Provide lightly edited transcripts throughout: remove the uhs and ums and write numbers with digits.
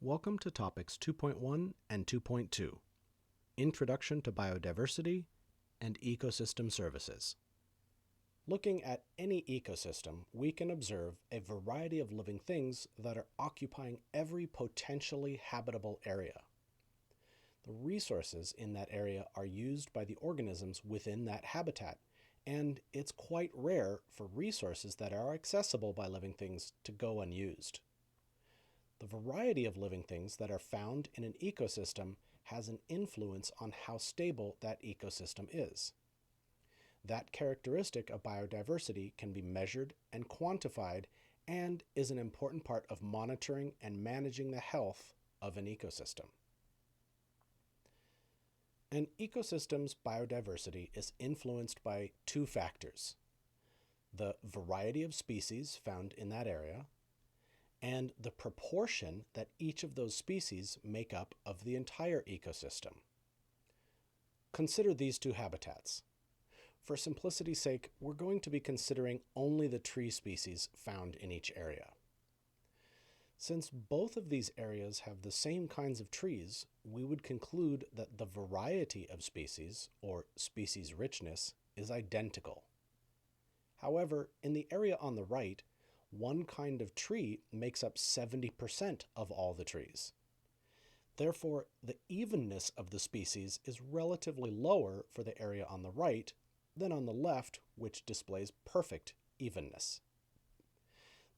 Welcome to Topics 2.1 and 2.2, Introduction to Biodiversity and Ecosystem Services. Looking at any ecosystem, we can observe a variety of living things that are occupying every potentially habitable area. The resources in that area are used by the organisms within that habitat, and it's quite rare for resources that are accessible by living things to go unused. The variety of living things that are found in an ecosystem has an influence on how stable that ecosystem is. That characteristic of biodiversity can be measured and quantified and is an important part of monitoring and managing the health of an ecosystem. An ecosystem's biodiversity is influenced by two factors: the variety of species found in that area and the proportion that each of those species make up of the entire ecosystem. Consider these two habitats. For simplicity's sake, we're going to be considering only the tree species found in each area. Since both of these areas have the same kinds of trees, we would conclude that the variety of species, or species richness, is identical. However, in the area on the right, one kind of tree makes up 70% of all the trees. Therefore, the evenness of the species is relatively lower for the area on the right than on the left, which displays perfect evenness.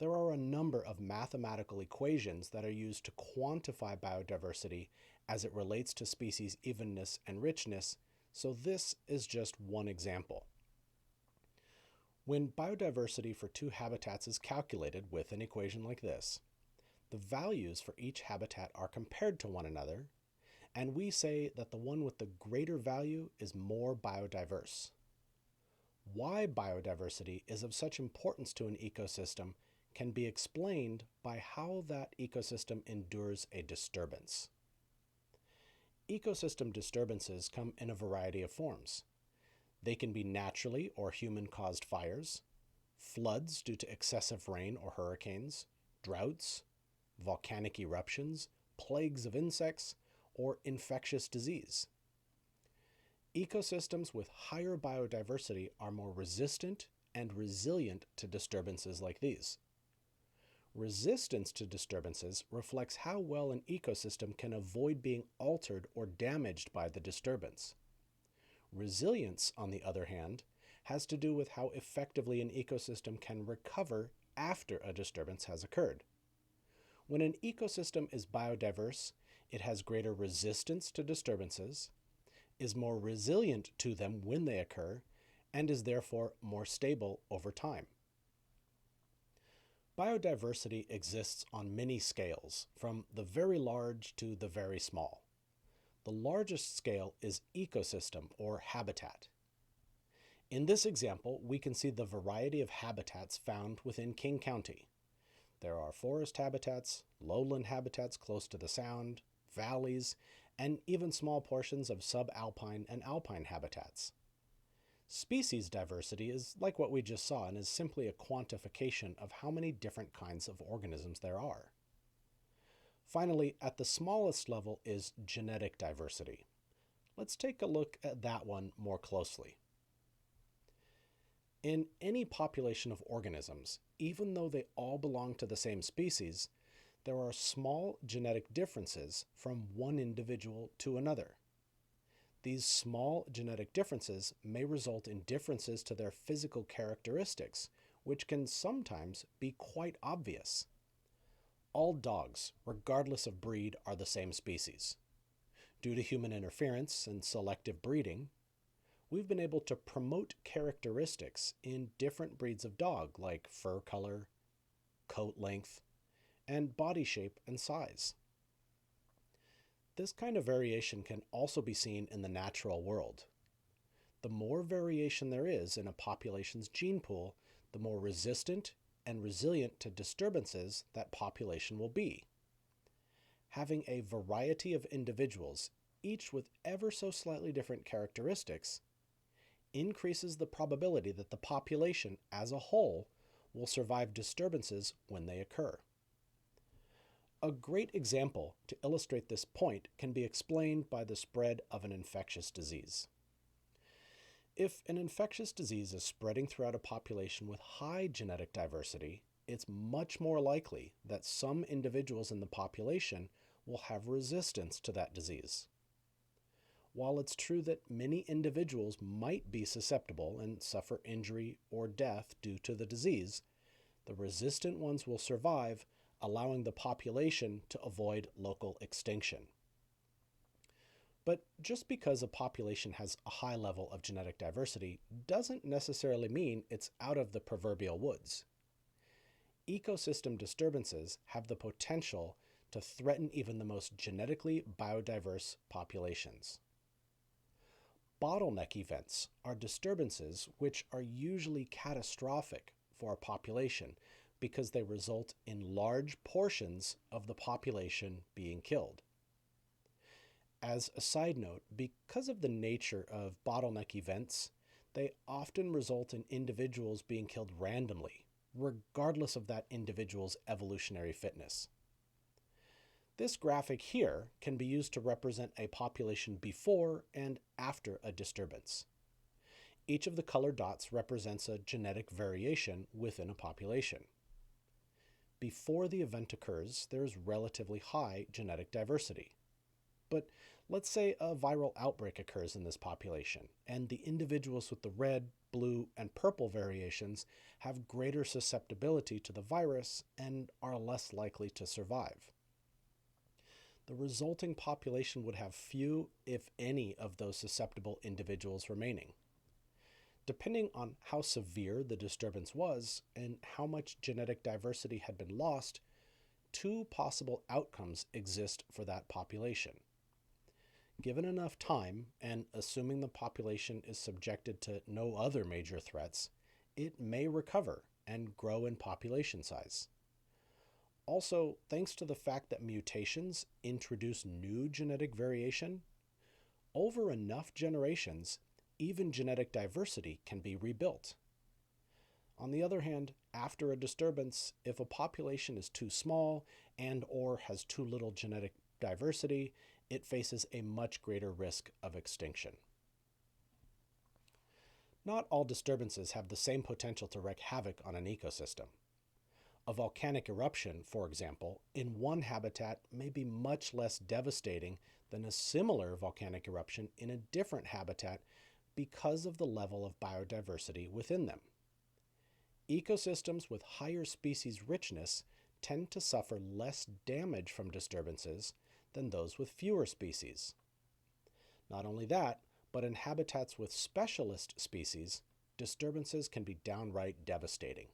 There are a number of mathematical equations that are used to quantify biodiversity as it relates to species evenness and richness, so this is just one example. When biodiversity for two habitats is calculated with an equation like this, the values for each habitat are compared to one another, and we say that the one with the greater value is more biodiverse. Why biodiversity is of such importance to an ecosystem can be explained by how that ecosystem endures a disturbance. Ecosystem disturbances come in a variety of forms. They can be naturally or human-caused fires, floods due to excessive rain or hurricanes, droughts, volcanic eruptions, plagues of insects, or infectious disease. Ecosystems with higher biodiversity are more resistant and resilient to disturbances like these. Resistance to disturbances reflects how well an ecosystem can avoid being altered or damaged by the disturbance. Resilience, on the other hand, has to do with how effectively an ecosystem can recover after a disturbance has occurred. When an ecosystem is biodiverse, it has greater resistance to disturbances, is more resilient to them when they occur, and is therefore more stable over time. Biodiversity exists on many scales, from the very large to the very small. The largest scale is ecosystem or habitat. In this example, we can see the variety of habitats found within King County. There are forest habitats, lowland habitats close to the Sound, valleys, and even small portions of subalpine and alpine habitats. Species diversity is like what we just saw and is simply a quantification of how many different kinds of organisms there are. Finally, at the smallest level is genetic diversity. Let's take a look at that one more closely. In any population of organisms, even though they all belong to the same species, there are small genetic differences from one individual to another. These small genetic differences may result in differences to their physical characteristics, which can sometimes be quite obvious. All dogs, regardless of breed, are the same species. Due to human interference and selective breeding, we've been able to promote characteristics in different breeds of dog, like fur color, coat length, and body shape and size. This kind of variation can also be seen in the natural world. The more variation there is in a population's gene pool, the more resistant and resilient to disturbances that population will be. Having a variety of individuals, each with ever so slightly different characteristics, increases the probability that the population as a whole will survive disturbances when they occur. A great example to illustrate this point can be explained by the spread of an infectious disease. If an infectious disease is spreading throughout a population with high genetic diversity, it's much more likely that some individuals in the population will have resistance to that disease. While it's true that many individuals might be susceptible and suffer injury or death due to the disease, the resistant ones will survive, allowing the population to avoid local extinction. But just because a population has a high level of genetic diversity doesn't necessarily mean it's out of the proverbial woods. Ecosystem disturbances have the potential to threaten even the most genetically biodiverse populations. Bottleneck events are disturbances which are usually catastrophic for a population because they result in large portions of the population being killed. As a side note, because of the nature of bottleneck events, they often result in individuals being killed randomly, regardless of that individual's evolutionary fitness. This graphic here can be used to represent a population before and after a disturbance. Each of the colored dots represents a genetic variation within a population. Before the event occurs, there is relatively high genetic diversity. But let's say a viral outbreak occurs in this population, and the individuals with the red, blue, and purple variations have greater susceptibility to the virus and are less likely to survive. The resulting population would have few, if any, of those susceptible individuals remaining. Depending on how severe the disturbance was and how much genetic diversity had been lost, two possible outcomes exist for that population. Given enough time, and assuming the population is subjected to no other major threats, it may recover and grow in population size. Also, thanks to the fact that mutations introduce new genetic variation, over enough generations, even genetic diversity can be rebuilt. On the other hand, after a disturbance, if a population is too small and/or has too little genetic diversity, it faces a much greater risk of extinction. Not all disturbances have the same potential to wreak havoc on an ecosystem. A volcanic eruption, for example, in one habitat may be much less devastating than a similar volcanic eruption in a different habitat because of the level of biodiversity within them. Ecosystems with higher species richness tend to suffer less damage from disturbances than those with fewer species. Not only that, but in habitats with specialist species, disturbances can be downright devastating.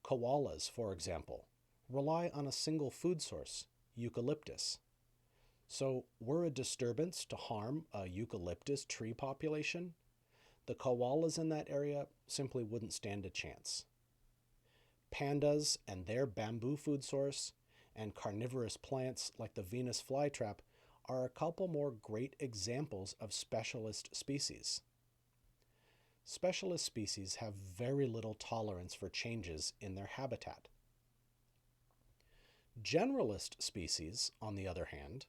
Koalas, for example, rely on a single food source, eucalyptus. So, were a disturbance to harm a eucalyptus tree population, the koalas in that area simply wouldn't stand a chance. Pandas and their bamboo food source, and carnivorous plants like the Venus flytrap are a couple more great examples of specialist species. Specialist species have very little tolerance for changes in their habitat. Generalist species, on the other hand,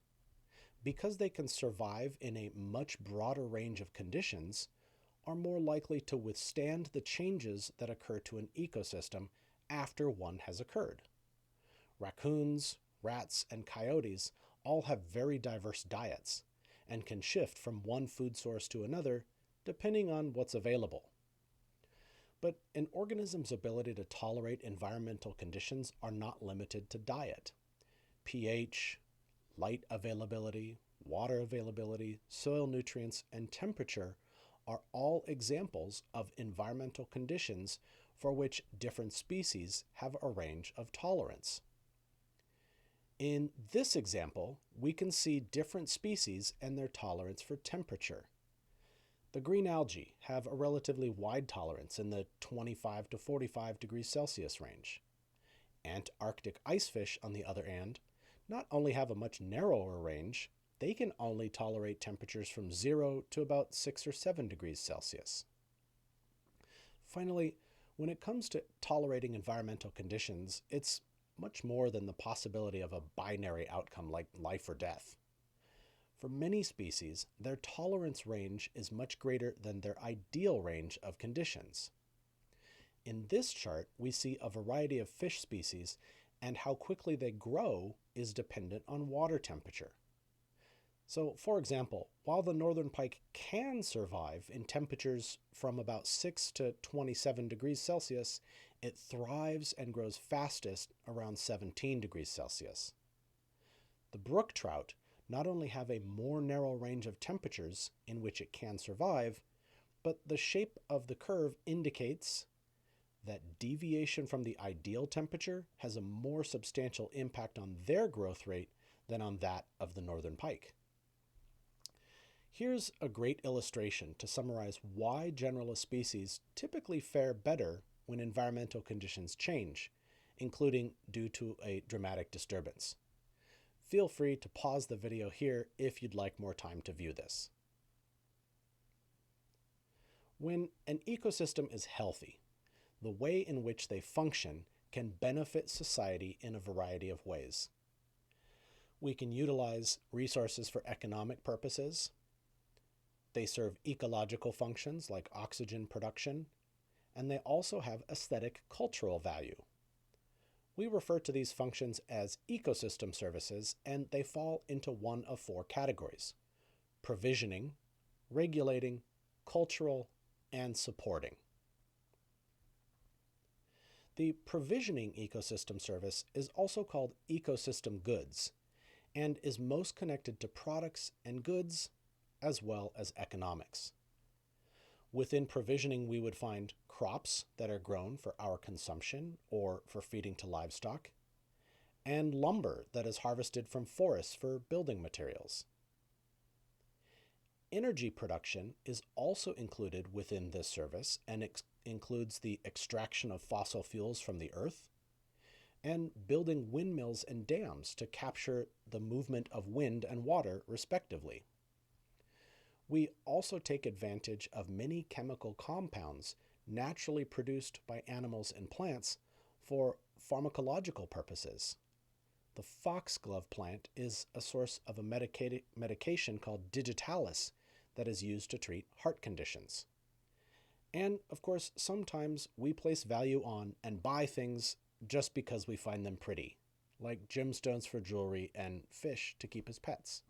because they can survive in a much broader range of conditions, are more likely to withstand the changes that occur to an ecosystem after one has occurred. Raccoons, rats, and coyotes all have very diverse diets and can shift from one food source to another depending on what's available. But an organism's ability to tolerate environmental conditions are not limited to diet. pH, light availability, water availability, soil nutrients, and temperature are all examples of environmental conditions for which different species have a range of tolerance. In this example, we can see different species and their tolerance for temperature. The green algae have a relatively wide tolerance in the 25 to 45 degrees Celsius range. Antarctic icefish, on the other hand, not only have a much narrower range, they can only tolerate temperatures from 0 to about 6 or 7 degrees Celsius. Finally, when it comes to tolerating environmental conditions, it's much more than the possibility of a binary outcome like life or death. For many species, their tolerance range is much greater than their ideal range of conditions. In this chart, we see a variety of fish species, and how quickly they grow is dependent on water temperature. So, for example, while the northern pike can survive in temperatures from about 6 to 27 degrees Celsius, it thrives and grows fastest around 17 degrees Celsius. The brook trout not only have a more narrow range of temperatures in which it can survive, but the shape of the curve indicates that deviation from the ideal temperature has a more substantial impact on their growth rate than on that of the northern pike. Here's a great illustration to summarize why generalist species typically fare better when environmental conditions change, including due to a dramatic disturbance. Feel free to pause the video here if you'd like more time to view this. When an ecosystem is healthy, the way in which they function can benefit society in a variety of ways. We can utilize resources for economic purposes. They serve ecological functions like oxygen production, and they also have aesthetic cultural value. We refer to these functions as ecosystem services, and they fall into one of four categories: provisioning, regulating, cultural, and supporting. The provisioning ecosystem service is also called ecosystem goods, and is most connected to products and goods as well as economics. Within provisioning, we would find crops that are grown for our consumption or for feeding to livestock, and lumber that is harvested from forests for building materials. Energy production is also included within this service and includes the extraction of fossil fuels from the earth and building windmills and dams to capture the movement of wind and water, respectively. We also take advantage of many chemical compounds naturally produced by animals and plants for pharmacological purposes. The foxglove plant is a source of a medication called digitalis that is used to treat heart conditions. And, of course, sometimes we place value on and buy things just because we find them pretty, like gemstones for jewelry and fish to keep as pets.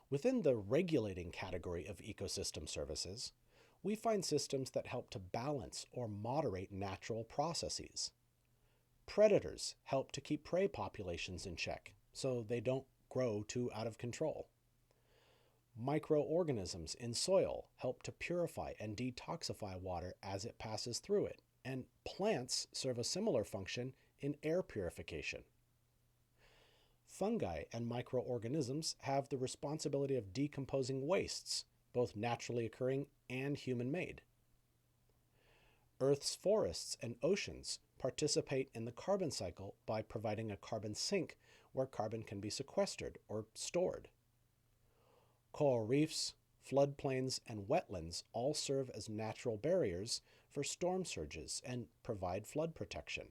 Within the regulating category of ecosystem services, we find systems that help to balance or moderate natural processes. Predators help to keep prey populations in check so they don't grow too out of control. Microorganisms in soil help to purify and detoxify water as it passes through it, and plants serve a similar function in air purification. Fungi and microorganisms have the responsibility of decomposing wastes, both naturally occurring and human-made. Earth's forests and oceans participate in the carbon cycle by providing a carbon sink where carbon can be sequestered or stored. Coral reefs, floodplains, and wetlands all serve as natural barriers for storm surges and provide flood protection.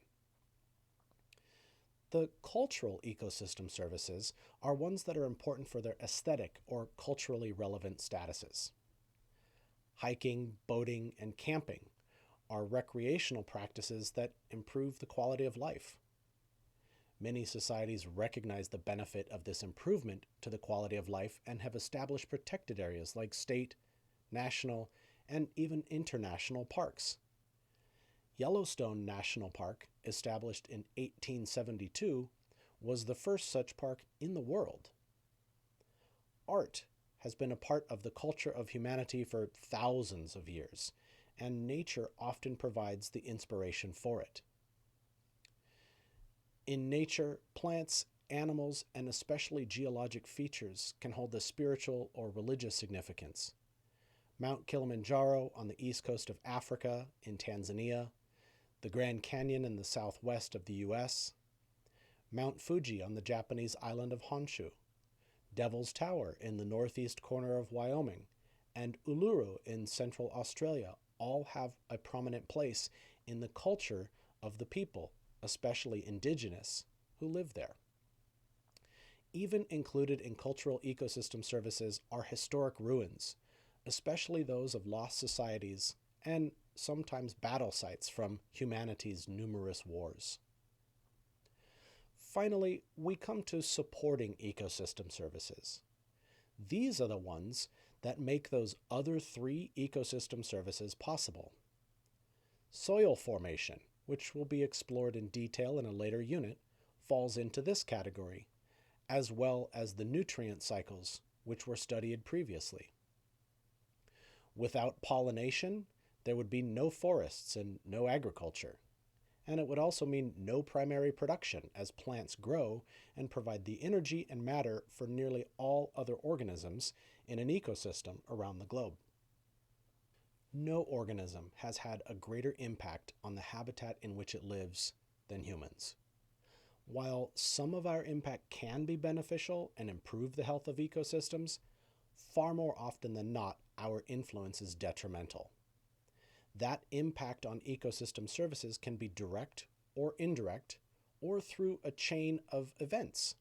The cultural ecosystem services are ones that are important for their aesthetic or culturally relevant statuses. Hiking, boating, and camping are recreational practices that improve the quality of life. Many societies recognize the benefit of this improvement to the quality of life and have established protected areas like state, national, and even international parks. Yellowstone National Park, established in 1872, was the first such park in the world. Art has been a part of the culture of humanity for thousands of years, and nature often provides the inspiration for it. In nature, plants, animals, and especially geologic features can hold a spiritual or religious significance. Mount Kilimanjaro on the east coast of Africa in Tanzania, the Grand Canyon in the southwest of the US, Mount Fuji on the Japanese island of Honshu, Devil's Tower in the northeast corner of Wyoming, and Uluru in central Australia all have a prominent place in the culture of the people especially indigenous, who live there. Even included in cultural ecosystem services are historic ruins, especially those of lost societies and sometimes battle sites from humanity's numerous wars. Finally, we come to supporting ecosystem services. These are the ones that make those other three ecosystem services possible. Soil formation, which will be explored in detail in a later unit, falls into this category, as well as the nutrient cycles, which were studied previously. Without pollination, there would be no forests and no agriculture. And it would also mean no primary production, as plants grow and provide the energy and matter for nearly all other organisms in an ecosystem around the globe. No organism has had a greater impact on the habitat in which it lives than humans. While some of our impact can be beneficial and improve the health of ecosystems, far more often than not, our influence is detrimental. That impact on ecosystem services can be direct or indirect, or through a chain of events.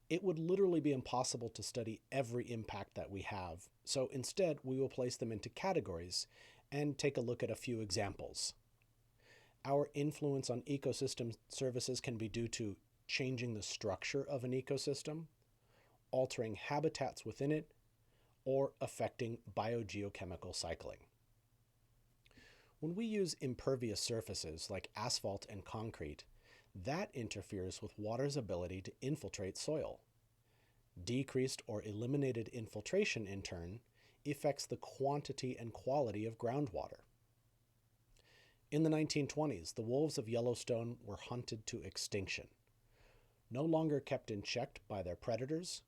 It would literally be impossible to study every impact that we have, so instead we will place them into categories and take a look at a few examples. Our influence on ecosystem services can be due to changing the structure of an ecosystem, altering habitats within it, or affecting biogeochemical cycling. When we use impervious surfaces like asphalt and concrete, that interferes with water's ability to infiltrate soil. Decreased or eliminated infiltration, in turn, affects the quantity and quality of groundwater. In the 1920s, the wolves of Yellowstone were hunted to extinction. No longer kept in check by their predators,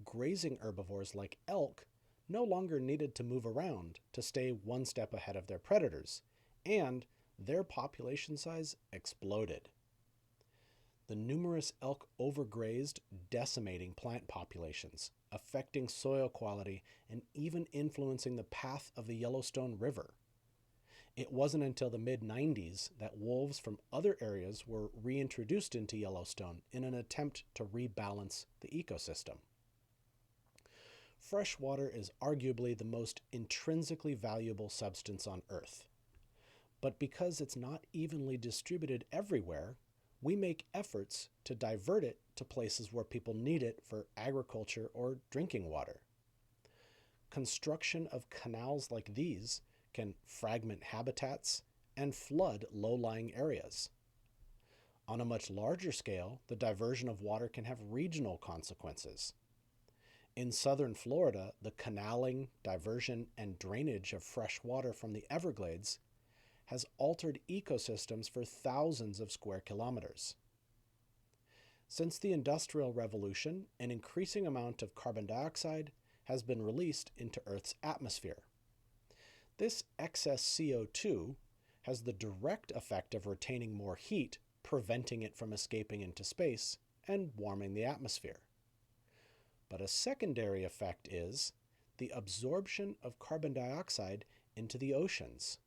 grazing herbivores like elk no longer needed to move around to stay one step ahead of their predators, and their population size exploded. The numerous elk overgrazed, decimating plant populations, affecting soil quality, and even influencing the path of the Yellowstone River. It wasn't until the mid-90s that wolves from other areas were reintroduced into Yellowstone in an attempt to rebalance the ecosystem. Fresh water is arguably the most intrinsically valuable substance on Earth. But because it's not evenly distributed everywhere, we make efforts to divert it to places where people need it for agriculture or drinking water. Construction of canals like these can fragment habitats and flood low-lying areas. On a much larger scale, the diversion of water can have regional consequences. In southern Florida, the canaling, diversion, and drainage of fresh water from the Everglades has altered ecosystems for thousands of square kilometers. Since the Industrial Revolution, an increasing amount of carbon dioxide has been released into Earth's atmosphere. This excess CO2 has the direct effect of retaining more heat, preventing it from escaping into space and warming the atmosphere. But a secondary effect is the absorption of carbon dioxide into the oceans.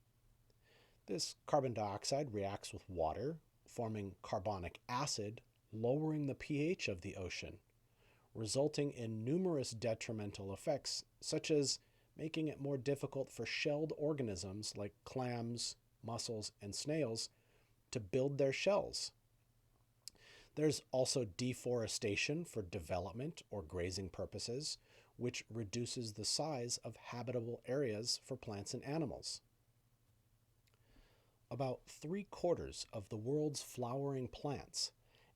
This carbon dioxide reacts with water, forming carbonic acid, lowering the pH of the ocean, resulting in numerous detrimental effects, such as making it more difficult for shelled organisms like clams, mussels, and snails to build their shells. There's also deforestation for development or grazing purposes, which reduces the size of habitable areas for plants and animals. About 3/4 of the world's flowering plants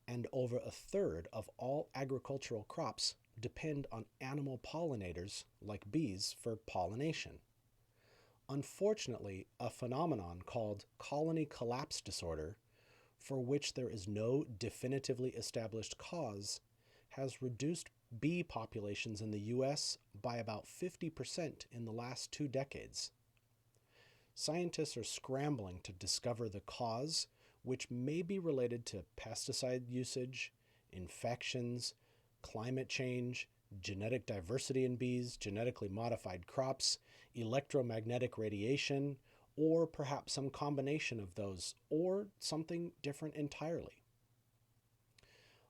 and over 1/3 of all agricultural crops depend on animal pollinators like bees for pollination. Unfortunately, a phenomenon called colony collapse disorder, for which there is no definitively established cause, has reduced bee populations in the US by about 50% in the last 2 decades. Scientists are scrambling to discover the cause, which may be related to pesticide usage, infections, climate change, genetic diversity in bees, genetically modified crops, electromagnetic radiation, or perhaps some combination of those, or something different entirely.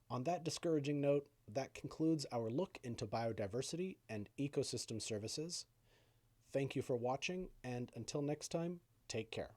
On that discouraging note, that concludes our look into biodiversity and ecosystem services. Thank you for watching, and until next time, take care.